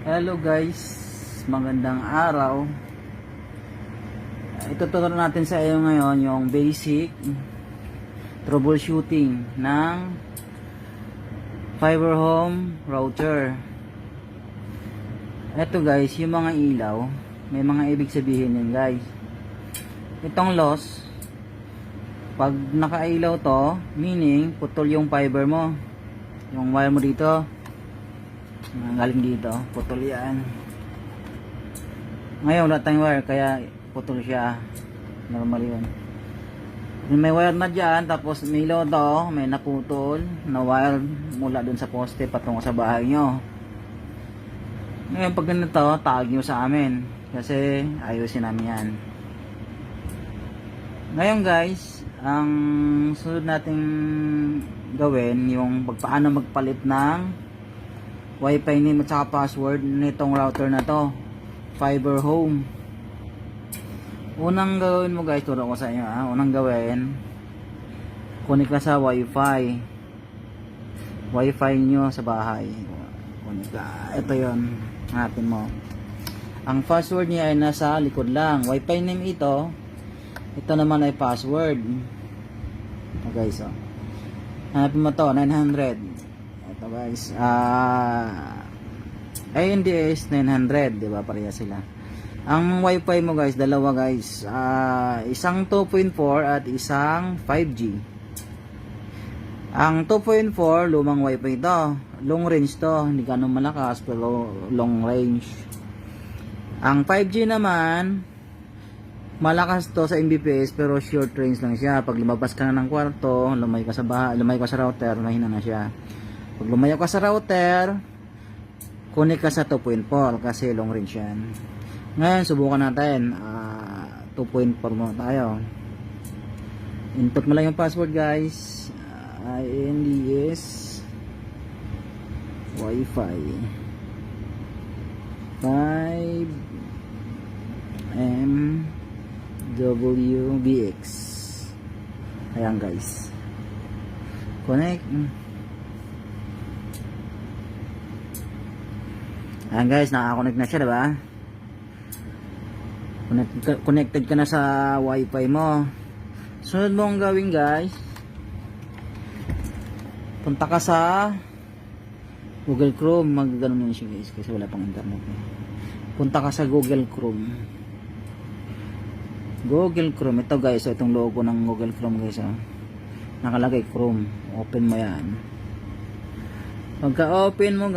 Hello guys, magandang araw. Ituturo natin sa iyo ngayon yung basic troubleshooting ng fiber home router. Ito guys, yung mga ilaw, may mga ibig sabihin yun guys. Itong loss, pag nakailaw to, meaning putol yung fiber mo, yung wire mo dito, galing dito, putol yan. Ngayon wala tayong wire, kaya putol siya, normal yun. May wire na dyan, tapos may ilaw to, may naputol na wire mula dun sa poste patungo sa bahay nyo. Ngayon pag ganito, tawag nyo sa amin kasi ayusin namin yan. Ngayon guys, ang sunod nating gawin yung paano magpalit ng Wi-Fi name at saka password nitong router na to, fiber home. Unang gawin mo guys, turo ko sa inyo unang gawin, connect ka sa Wi-Fi nyo sa bahay. Connect ka, ito yon, hanapin mo. Ang password niya ay nasa likod lang. Wi-Fi name ito naman ay password. Ito guys, hanapin mo to, 900. Ito guys, ANDS 900, di ba? Pareha sila. Ang Wi-Fi mo guys, dalawa guys, isang 2.4 at isang 5G. Ang 2.4 lumang Wi-Fi to, long range to, hindi ganun malakas pero long range. Ang 5G naman malakas to sa Mbps pero short range lang siya. Pag lumabas ka na ng kwarto, lumayo ka sa bahay, lumayo ka sa router, mahina na siya. Pag lumayo ka sa router, connect ka sa 2.4 kasi long range yan. Ngayon, subukan natin. 2.4 muna tayo. Input mo lang yung password guys. INDS Wi-Fi 5MWBX. Ayan guys. Connect. Ayan guys, nakakonect na siya, diba? Connected ka na sa Wi-Fi mo. Sunod mo ang gawin guys, punta ka sa Google Chrome. Mag-ganon yun siya guys kasi wala pang internet. Punta ka sa Google Chrome. Google Chrome, ito guys, itong logo ng Google Chrome guys, nakalagay Chrome. Open mo yan. Pagka open mo